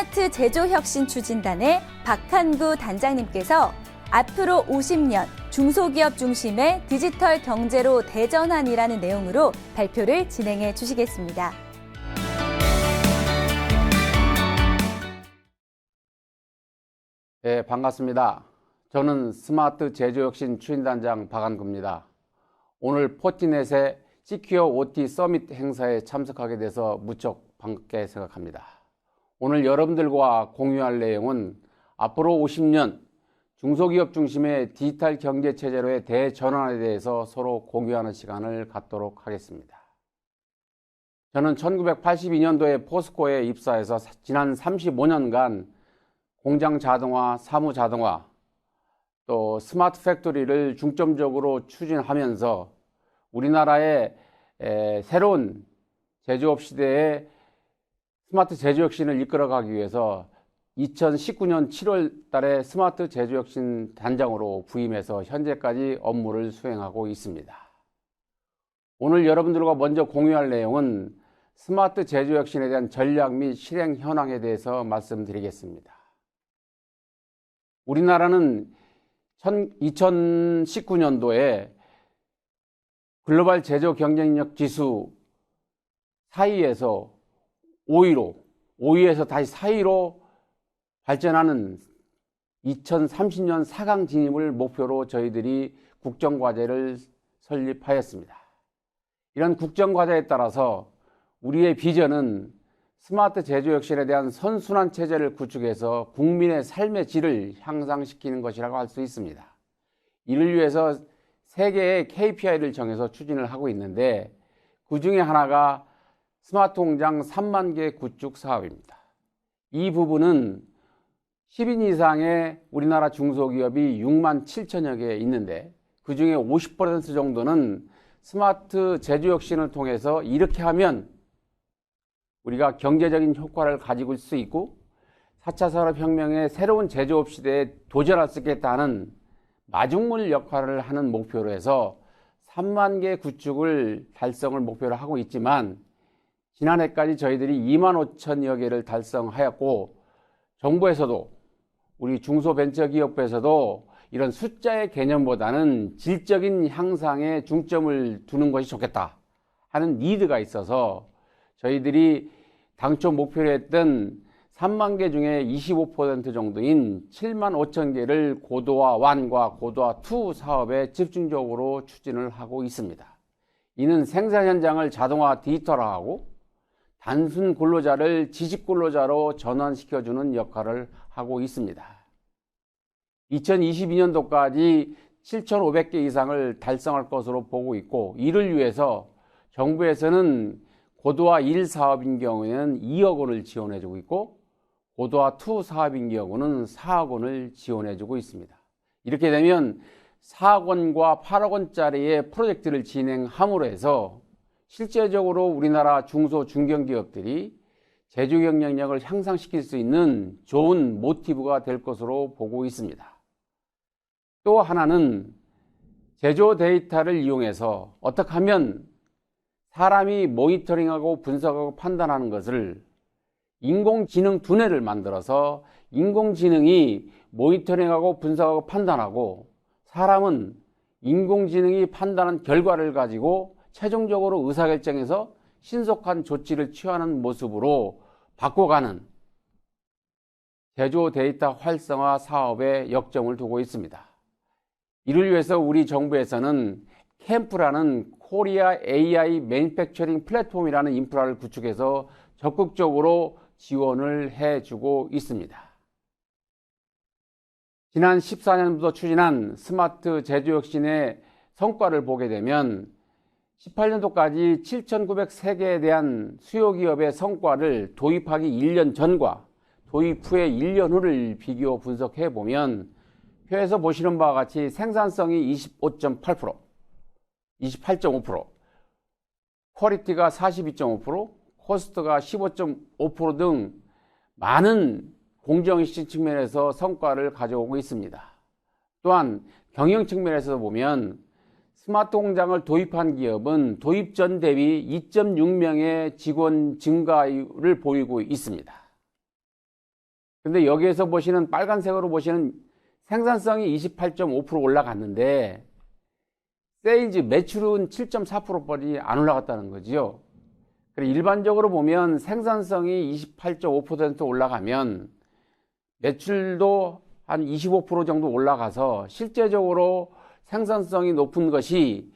스마트 제조혁신 추진단의 박한구 단장님께서 앞으로 50년 중소기업 중심의 디지털 경제로 대전환이라는 내용으로 발표를 진행해 주시겠습니다. 네, 반갑습니다. 저는 스마트 제조혁신 추진단장 박한구입니다. 오늘 포티넷의 시큐어 OT 서밋 행사에 참석하게 돼서 무척 반갑게 생각합니다. 오늘 여러분들과 공유할 내용은 앞으로 50년 중소기업 중심의 디지털 경제 체제로의 대전환에 대해서 서로 공유하는 시간을 갖도록 하겠습니다. 저는 1982년도에 포스코에 입사해서 지난 35년간 공장 자동화, 사무 자동화, 또 스마트 팩토리를 중점적으로 추진하면서 우리나라의 새로운 제조업 시대에 스마트 제조혁신을 이끌어가기 위해서 2019년 7월 달에 스마트 제조혁신 단장으로 부임해서 현재까지 업무를 수행하고 있습니다. 오늘 여러분들과 먼저 공유할 내용은 스마트 제조혁신에 대한 전략 및 실행 현황에 대해서 말씀드리겠습니다. 우리나라는 2019년도에 글로벌 제조 경쟁력 지수 4위에서 5위에서 다시 4위로 발전하는 2030년 4강 진입을 목표로 저희들이 국정과제를 설립하였습니다. 이런 국정과제에 따라서 우리의 비전은 스마트 제조혁신에 대한 선순환 체제를 구축해서 국민의 삶의 질을 향상시키는 것이라고 할 수 있습니다. 이를 위해서 3개의 KPI를 정해서 추진을 하고 있는데 그 중에 하나가 스마트 공장 3만 개 구축 사업입니다. 이 부분은 10인 이상의 우리나라 중소기업이 6만 7천여 개 있는데 그 중에 50% 정도는 스마트 제조혁신을 통해서 이렇게 하면 우리가 경제적인 효과를 가지고 있을 수 있고 4차 산업혁명의 새로운 제조업 시대에 도전할 수 있겠다는 마중물 역할을 하는 목표로 해서 3만 개 구축을 달성을 목표로 하고 있지만 지난해까지 저희들이 2만 5천여 개를 달성하였고 정부에서도 우리 중소벤처기업에서도 이런 숫자의 개념보다는 질적인 향상에 중점을 두는 것이 좋겠다 하는 니드가 있어서 저희들이 당초 목표로 했던 3만 개 중에 25% 정도인 7만 5천 개를 고도화 1과 고도화 2 사업에 집중적으로 추진을 하고 있습니다. 이는 생산 현장을 자동화 디지털화하고 단순 근로자를 지식 근로자로 전환시켜주는 역할을 하고 있습니다. 2022년도까지 7,500개 이상을 달성할 것으로 보고 있고 이를 위해서 정부에서는 고도화 1 사업인 경우에는 2억 원을 지원해주고 있고 고도화 2 사업인 경우는 4억 원을 지원해주고 있습니다. 이렇게 되면 4억 원과 8억 원짜리의 프로젝트를 진행함으로 해서 실제적으로 우리나라 중소 중견기업들이 제조 경쟁력을 향상시킬 수 있는 좋은 모티브가 될 것으로 보고 있습니다. 또 하나는 제조 데이터를 이용해서 어떻게 하면 사람이 모니터링하고 분석하고 판단하는 것을 인공지능 두뇌를 만들어서 인공지능이 모니터링하고 분석하고 판단하고 사람은 인공지능이 판단한 결과를 가지고 최종적으로 의사결정해서 신속한 조치를 취하는 모습으로 바꿔가는 제조 데이터 활성화 사업에 역점을 두고 있습니다. 이를 위해서 우리 정부에서는 캠프라는 코리아 AI 매니팩처링 플랫폼이라는 인프라를 구축해서 적극적으로 지원을 해주고 있습니다. 지난 14년부터 추진한 스마트 제조혁신의 성과를 보게 되면 18년도까지 7,903개에 대한 수요기업의 성과를 도입하기 1년 전과 도입 후의 1년 후를 비교 분석해 보면 표에서 보시는 바와 같이 생산성이 25.8%, 28.5%, 퀄리티가 42.5%, 코스트가 15.5% 등 많은 공정시 측면에서 성과를 가져오고 있습니다. 또한 경영 측면에서 보면 스마트 공장을 도입한 기업은 도입 전 대비 2.6명의 직원 증가율을 보이고 있습니다. 근데 여기에서 보시는 빨간색으로 보시는 생산성이 28.5% 올라갔는데 세일즈 매출은 7.4%뿐이 안 올라갔다는 거지요. 일반적으로 보면 생산성이 28.5% 올라가면 매출도 한 25% 정도 올라가서 실제적으로 생산성이 높은 것이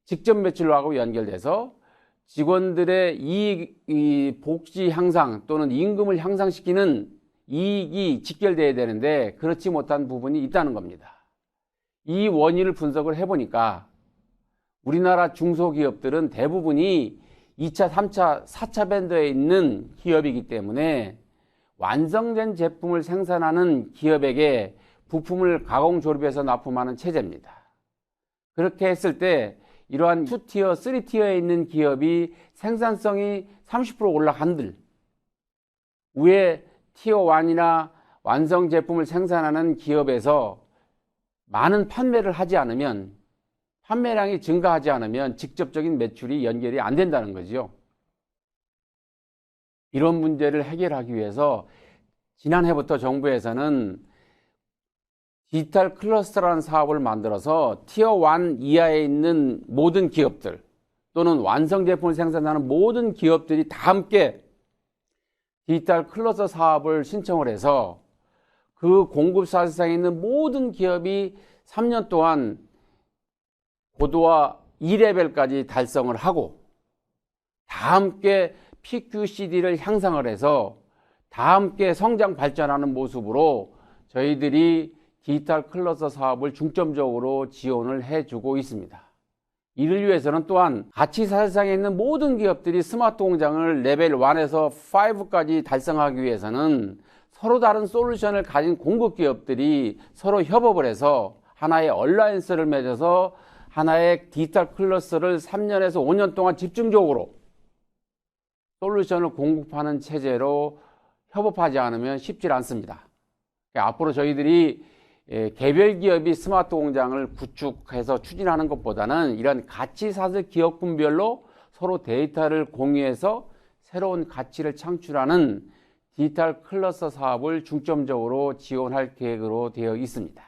직접 매출하고 연결돼서 직원들의 이익, 복지 향상 또는 임금을 향상시키는 이익이 직결돼야 되는데 그렇지 못한 부분이 있다는 겁니다. 이 원인을 분석을 해보니까 우리나라 중소기업들은 대부분이 2차, 3차, 4차 밴더에 있는 기업이기 때문에 완성된 제품을 생산하는 기업에게 부품을 가공 조립해서 납품하는 체제입니다. 그렇게 했을 때 이러한 2티어, 3티어에 있는 기업이 생산성이 30% 올라간들 위에 티어 1이나 완성 제품을 생산하는 기업에서 많은 판매를 하지 않으면 판매량이 증가하지 않으면 직접적인 매출이 연결이 안 된다는 거죠. 이런 문제를 해결하기 위해서 지난해부터 정부에서는 디지털 클러스터라는 사업을 만들어서 티어 1 이하에 있는 모든 기업들 또는 완성 제품을 생산하는 모든 기업들이 다 함께 디지털 클러스터 사업을 신청을 해서 그 공급 사실상에 있는 모든 기업이 3년 동안 고도화 2레벨까지 달성을 하고 다 함께 PQCD를 향상을 해서 다 함께 성장 발전하는 모습으로 저희들이 디지털 클러스터 사업을 중점적으로 지원을 해주고 있습니다. 이를 위해서는 또한 가치 사실상에 있는 모든 기업들이 스마트 공장을 레벨 1에서 5까지 달성하기 위해서는 서로 다른 솔루션을 가진 공급 기업들이 서로 협업을 해서 하나의 얼라이언스를 맺어서 하나의 디지털 클러스터를 3년에서 5년 동안 집중적으로 솔루션을 공급하는 체제로 협업하지 않으면 쉽지 않습니다. 앞으로 저희들이 개별 기업이 스마트 공장을 구축해서 추진하는 것보다는 이런 가치 사슬 기업군별로 서로 데이터를 공유해서 새로운 가치를 창출하는 디지털 클러스터 사업을 중점적으로 지원할 계획으로 되어 있습니다.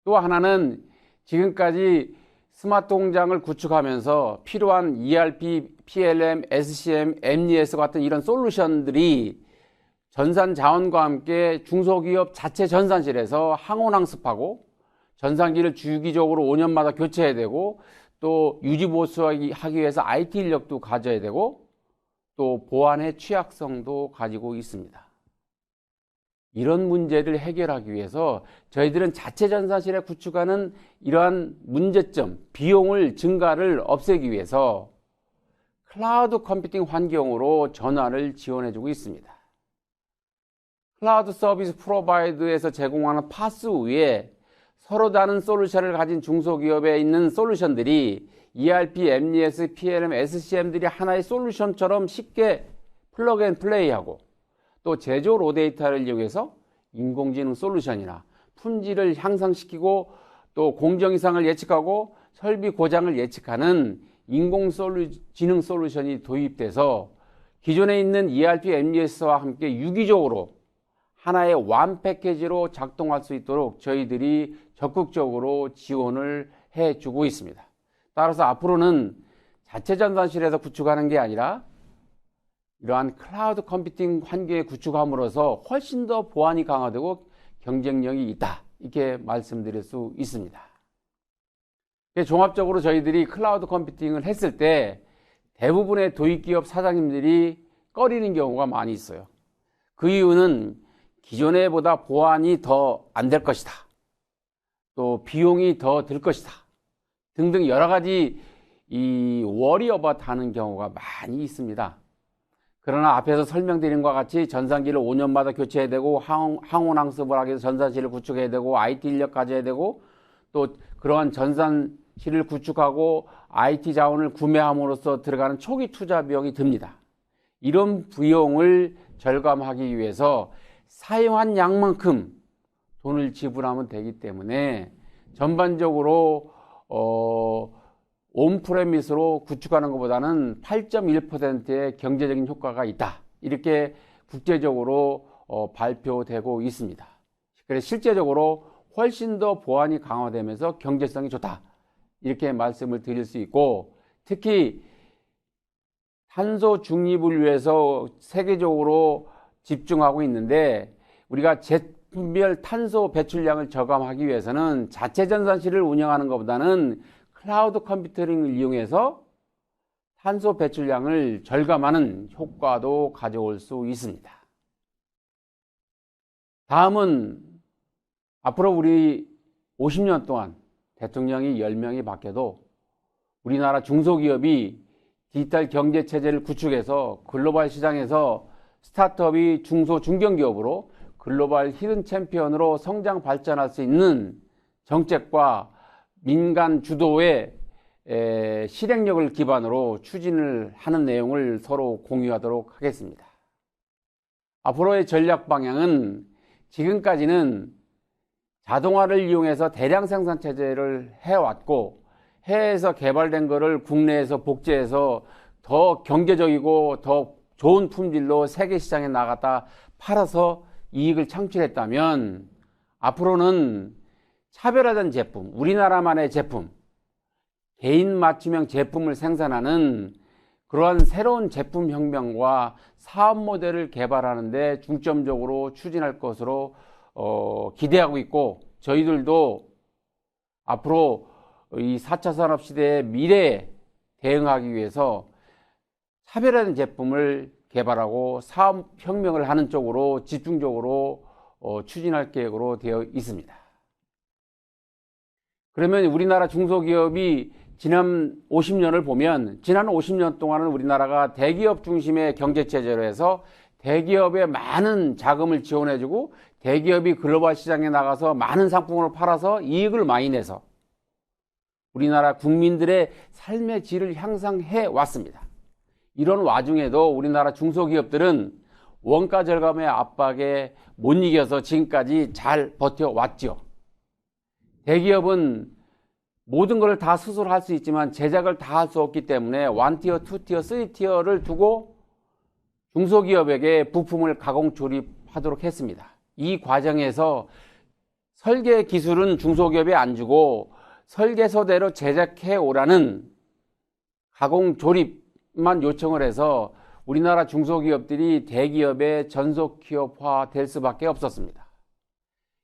또 하나는 지금까지 스마트 공장을 구축하면서 필요한 ERP, PLM, SCM, MES 같은 이런 솔루션들이 전산 자원과 함께 중소기업 자체 전산실에서 항온항습하고 전산기를 주기적으로 5년마다 교체해야 되고 또 유지보수하기 위해서 IT 인력도 가져야 되고 또 보안의 취약성도 가지고 있습니다. 이런 문제를 해결하기 위해서 저희들은 자체 전산실에 구축하는 이러한 문제점, 비용을 증가를 없애기 위해서 클라우드 컴퓨팅 환경으로 전환을 지원해주고 있습니다. 클라우드 서비스 프로바이드에서 제공하는 파스 위에 서로 다른 솔루션을 가진 중소기업에 있는 솔루션들이 ERP, MES, PLM, SCM들이 하나의 솔루션처럼 쉽게 플러그 앤 플레이하고 또 제조 로 데이터를 이용해서 인공지능 솔루션이나 품질을 향상시키고 또 공정 이상을 예측하고 설비 고장을 예측하는 인공지능 솔루션이 도입돼서 기존에 있는 ERP, MES와 함께 유기적으로 하나의 완 패키지로 작동할 수 있도록 저희들이 적극적으로 지원을 해주고 있습니다. 따라서 앞으로는 자체 전산실에서 구축하는 게 아니라 이러한 클라우드 컴퓨팅 환경에 구축함으로써 훨씬 더 보안이 강화되고 경쟁력이 있다, 이렇게 말씀드릴 수 있습니다. 종합적으로 저희들이 클라우드 컴퓨팅을 했을 때 대부분의 도입기업 사장님들이 꺼리는 경우가 많이 있어요. 그 이유는 기존에 보다 보안이 더 안 될 것이다, 또 비용이 더 들 것이다 등등 여러 가지 워리어바 하는 경우가 많이 있습니다. 그러나 앞에서 설명드린 것과 같이 전산기를 5년마다 교체해야 되고 항온항습을 하기 위해서 전산실을 구축해야 되고 IT 인력 가져야 되고 또 그러한 전산실을 구축하고 IT 자원을 구매함으로써 들어가는 초기 투자 비용이 듭니다. 이런 비용을 절감하기 위해서 사용한 양만큼 돈을 지불하면 되기 때문에 전반적으로 온프레미스로 구축하는 것보다는 8.1%의 경제적인 효과가 있다, 이렇게 국제적으로 발표되고 있습니다. 그래서 실제적으로 훨씬 더 보안이 강화되면서 경제성이 좋다, 이렇게 말씀을 드릴 수 있고, 특히 탄소 중립을 위해서 세계적으로 집중하고 있는데, 우리가 제품별 탄소 배출량을 저감하기 위해서는 자체 전산실을 운영하는 것보다는 클라우드 컴퓨팅을 이용해서 탄소 배출량을 절감하는 효과도 가져올 수 있습니다. 다음은 앞으로 우리 50년 동안 대통령이 10명이 바뀌어도 우리나라 중소기업이 디지털 경제체제를 구축해서 글로벌 시장에서 스타트업이 중소 중견기업으로 글로벌 히든 챔피언으로 성장 발전할 수 있는 정책과 민간 주도의 실행력을 기반으로 추진을 하는 내용을 서로 공유하도록 하겠습니다. 앞으로의 전략 방향은, 지금까지는 자동화를 이용해서 대량 생산 체제를 해왔고, 해외에서 개발된 것을 국내에서 복제해서 더 경제적이고 더 좋은 품질로 세계 시장에 나갔다 팔아서 이익을 창출했다면, 앞으로는 차별화된 제품, 우리나라만의 제품, 개인 맞춤형 제품을 생산하는 그러한 새로운 제품 혁명과 사업 모델을 개발하는 데 중점적으로 추진할 것으로 기대하고 있고, 저희들도 앞으로 이 4차 산업 시대의 미래에 대응하기 위해서 차별화된 제품을 개발하고 사업 혁명을 하는 쪽으로 집중적으로 추진할 계획으로 되어 있습니다. 그러면 우리나라 중소기업이 지난 50년을 보면, 지난 50년 동안은 우리나라가 대기업 중심의 경제체제로 해서 대기업에 많은 자금을 지원해주고 대기업이 글로벌 시장에 나가서 많은 상품을 팔아서 이익을 많이 내서 우리나라 국민들의 삶의 질을 향상해 왔습니다. 이런 와중에도 우리나라 중소기업들은 원가 절감의 압박에 못 이겨서 지금까지 잘 버텨왔죠. 대기업은 모든 것을 다 스스로 할 수 있지만 제작을 다 할 수 없기 때문에 1티어, 2티어, 3티어를 두고 중소기업에게 부품을 가공 조립하도록 했습니다. 이 과정에서 설계 기술은 중소기업에 안 주고 설계서대로 제작해 오라는 가공 조립만 요청을 해서 우리나라 중소기업들이 대기업의 전속 기업화 될 수밖에 없었습니다.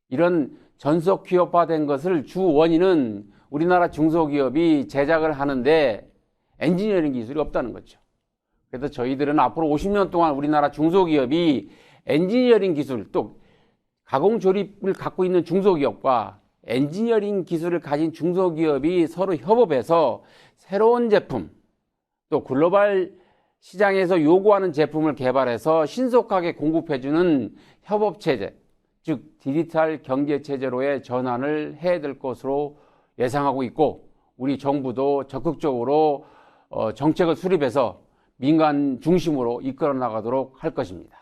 이런 전속 기업화된 것을 주 원인은 우리나라 중소기업이 제작을 하는데 엔지니어링 기술이 없다는 거죠. 그래서 저희들은 앞으로 50년 동안 우리나라 중소기업이 엔지니어링 기술, 또 가공 조립을 갖고 있는 중소기업과 엔지니어링 기술을 가진 중소기업이 서로 협업해서 새로운 제품, 또 글로벌 시장에서 요구하는 제품을 개발해서 신속하게 공급해주는 협업체제, 즉 디지털 경제체제로의 전환을 해야 될 것으로 예상하고 있고, 우리 정부도 적극적으로 정책을 수립해서 민간 중심으로 이끌어 나가도록 할 것입니다.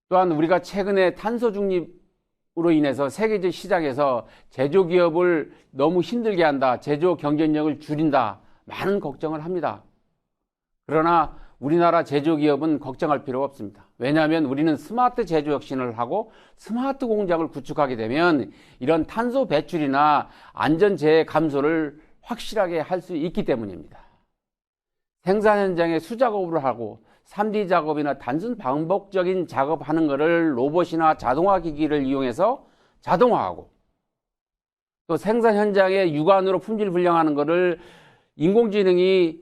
또한 우리가 최근에 탄소 중립으로 인해서 세계적 시장에서 제조기업을 너무 힘들게 한다, 제조 경쟁력을 줄인다, 많은 걱정을 합니다. 그러나 우리나라 제조기업은 걱정할 필요가 없습니다. 왜냐하면 우리는 스마트 제조 혁신을 하고 스마트 공장을 구축하게 되면 이런 탄소 배출이나 안전재해 감소를 확실하게 할 수 있기 때문입니다. 생산 현장에 수작업을 하고 3D 작업이나 단순 반복적인 작업하는 것을 로봇이나 자동화 기기를 이용해서 자동화하고, 또 생산 현장에 육안으로 품질 분량하는 것을 인공지능이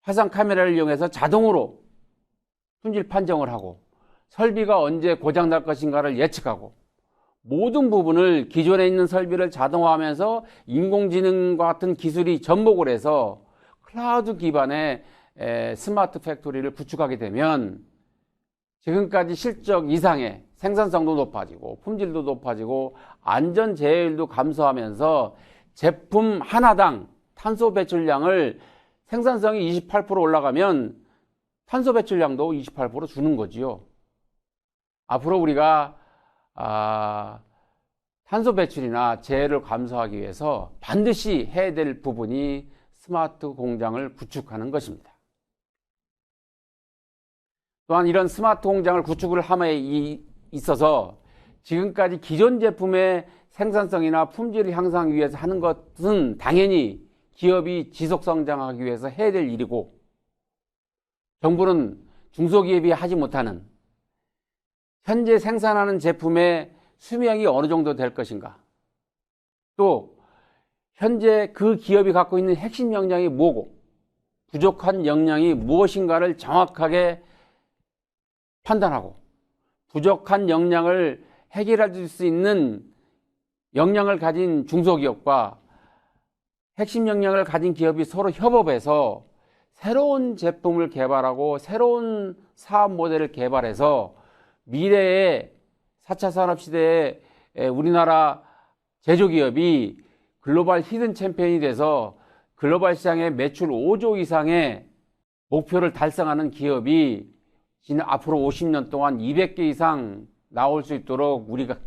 화상 카메라를 이용해서 자동으로 품질 판정을 하고, 설비가 언제 고장날 것인가를 예측하고, 모든 부분을 기존에 있는 설비를 자동화하면서 인공지능과 같은 기술이 접목을 해서 클라우드 기반의 스마트 팩토리를 구축하게 되면 지금까지 실적 이상의 생산성도 높아지고 품질도 높아지고 안전재해율도 감소하면서 제품 하나당 탄소 배출량을, 생산성이 28% 올라가면 탄소 배출량도 28% 주는 거지요. 앞으로 우리가 탄소 배출이나 재해를 감소하기 위해서 반드시 해야 될 부분이 스마트 공장을 구축하는 것입니다. 또한 이런 스마트 공장을 구축을 함에 있어서 지금까지 기존 제품의 생산성이나 품질을 향상하기 위해서 하는 것은 당연히 기업이 지속 성장하기 위해서 해야 될 일이고, 정부는 중소기업이 하지 못하는 현재 생산하는 제품의 수명이 어느 정도 될 것인가, 또 현재 그 기업이 갖고 있는 핵심 역량이 뭐고 부족한 역량이 무엇인가를 정확하게 판단하고, 부족한 역량을 해결할 수 있는 역량을 가진 중소기업과 핵심 역량을 가진 기업이 서로 협업해서 새로운 제품을 개발하고 새로운 사업 모델을 개발해서 미래의 4차 산업시대에 우리나라 제조기업이 글로벌 히든 챔피언이 돼서 글로벌 시장의 매출 5조 이상의 목표를 달성하는 기업이 앞으로 50년 동안 200개 이상 나올 수 있도록 우리가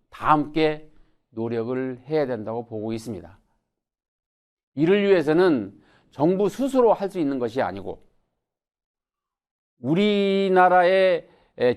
다 함께 노력을 해야 된다고 보고 있습니다. 이를 위해서는 정부 스스로 할 수 있는 것이 아니고 우리나라의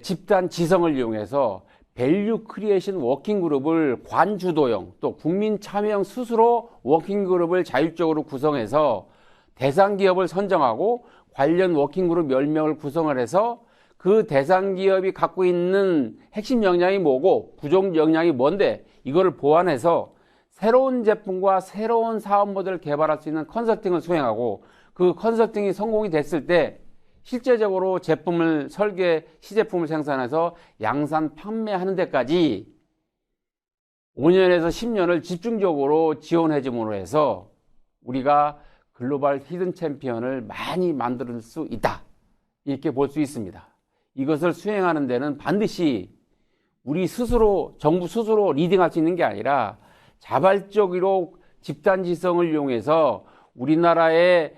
집단 지성을 이용해서 밸류 크리에이션 워킹 그룹을 관주도형 또 국민 참여형 스스로 워킹 그룹을 자율적으로 구성해서 대상 기업을 선정하고 관련 워킹 그룹 10명을 구성을 해서 그 대상 기업이 갖고 있는 핵심 역량이 뭐고 부족 역량이 뭔데 이거를 보완해서 새로운 제품과 새로운 사업 모델을 개발할 수 있는 컨설팅을 수행하고, 그 컨설팅이 성공이 됐을 때 실제적으로 제품을 시제품을 생산해서 양산 판매하는 데까지 5년에서 10년을 집중적으로 지원해 줌으로 해서 우리가 글로벌 히든 챔피언을 많이 만들 수 있다, 이렇게 볼 수 있습니다. 이것을 수행하는 데는 반드시 우리 스스로, 정부 스스로 리딩할 수 있는 게 아니라 자발적으로 집단지성을 이용해서 우리나라의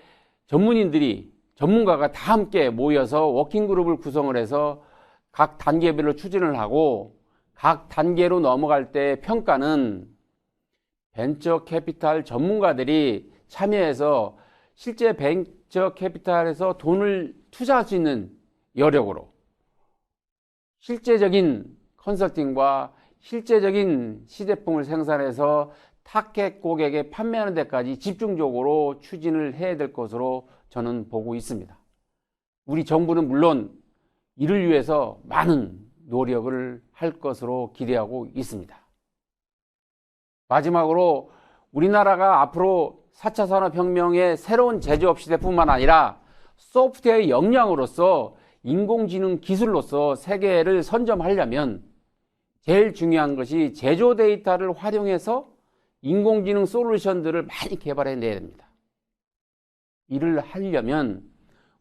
전문가가 다 함께 모여서 워킹그룹을 구성을 해서 각 단계별로 추진을 하고, 각 단계로 넘어갈 때 평가는 벤처 캐피탈 전문가들이 참여해서 실제 벤처 캐피탈에서 돈을 투자할 수 있는 여력으로 실제적인 컨설팅과 실제적인 시제품을 생산해서 타겟 고객에 판매하는 데까지 집중적으로 추진을 해야 될 것으로 저는 보고 있습니다. 우리 정부는 물론 이를 위해서 많은 노력을 할 것으로 기대하고 있습니다. 마지막으로 우리나라가 앞으로 4차 산업혁명의 새로운 제조업 시대뿐만 아니라 소프트웨어의 역량으로서 인공지능 기술로서 세계를 선점하려면 제일 중요한 것이 제조 데이터를 활용해서 인공지능 솔루션들을 많이 개발해내야 됩니다. 이를 하려면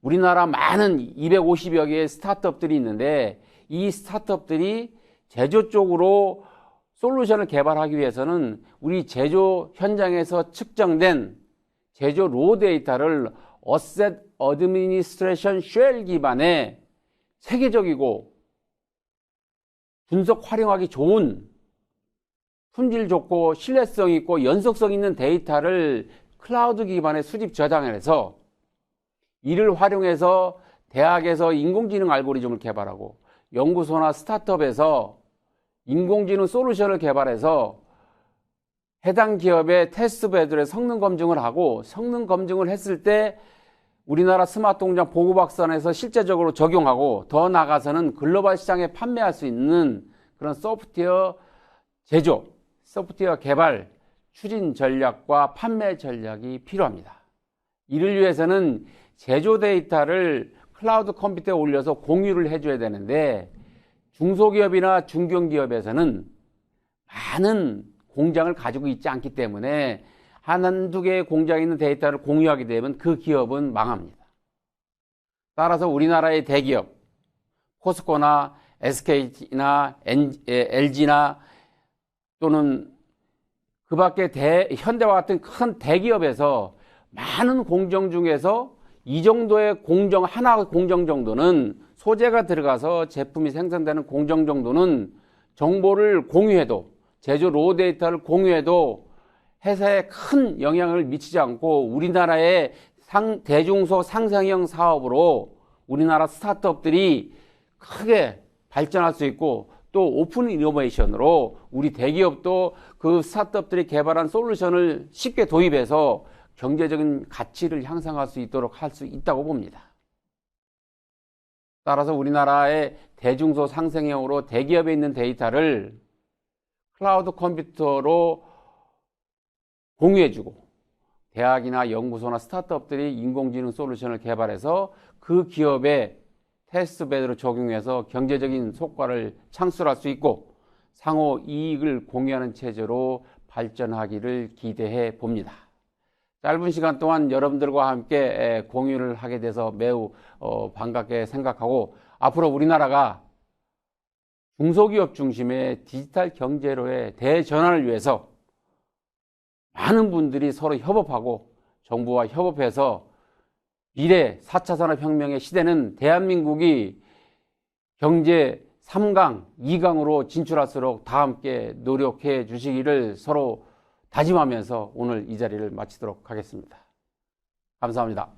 우리나라 많은 250여 개의 스타트업들이 있는데, 이 스타트업들이 제조 쪽으로 솔루션을 개발하기 위해서는 우리 제조 현장에서 측정된 제조 로 데이터를 어셋 어드미니스트레이션 쉘 기반의 세계적이고 분석 활용하기 좋은 품질 좋고 신뢰성 있고 연속성 있는 데이터를 클라우드 기반의 수집 저장을 해서 이를 활용해서 대학에서 인공지능 알고리즘을 개발하고 연구소나 스타트업에서 인공지능 솔루션을 개발해서 해당 기업의 테스트베드에 성능 검증을 하고, 성능 검증을 했을 때 우리나라 스마트 공장 보고박산에서 실제적으로 적용하고, 더 나아가서는 글로벌 시장에 판매할 수 있는 그런 소프트웨어 제조, 소프트웨어 개발, 추진 전략과 판매 전략이 필요합니다. 이를 위해서는 제조 데이터를 클라우드 컴퓨터에 올려서 공유를 해줘야 되는데, 중소기업이나 중견기업에서는 많은 공장을 가지고 있지 않기 때문에 한두 개의 공장에 있는 데이터를 공유하게 되면 그 기업은 망합니다. 따라서 우리나라의 대기업, 포스코나 SK나 LG나 또는 그 밖에 현대와 같은 큰 대기업에서 많은 공정 중에서 이 정도의 공정, 하나 공정 정도는 소재가 들어가서 제품이 생산되는 공정 정도는 정보를 공유해도, 제조 로 데이터를 공유해도 회사에 큰 영향을 미치지 않고 우리나라의 대중소 상생형 사업으로 우리나라 스타트업들이 크게 발전할 수 있고 또 오픈 이노베이션으로 우리 대기업도 그 스타트업들이 개발한 솔루션을 쉽게 도입해서 경제적인 가치를 향상할 수 있도록 할 수 있다고 봅니다. 따라서 우리나라의 대중소 상생형으로 대기업에 있는 데이터를 클라우드 컴퓨터로 공유해주고 대학이나 연구소나 스타트업들이 인공지능 솔루션을 개발해서 그 기업의 테스트베드로 적용해서 경제적인 성과를 창출할 수 있고 상호 이익을 공유하는 체제로 발전하기를 기대해 봅니다. 짧은 시간 동안 여러분들과 함께 공유를 하게 돼서 매우 반갑게 생각하고 앞으로 우리나라가 중소기업 중심의 디지털 경제로의 대전환을 위해서 많은 분들이 서로 협업하고 정부와 협업해서 미래 4차 산업혁명의 시대는 대한민국이 경제 3강, 2강으로 진출할수록 다 함께 노력해 주시기를 서로 다짐하면서 오늘 이 자리를 마치도록 하겠습니다. 감사합니다.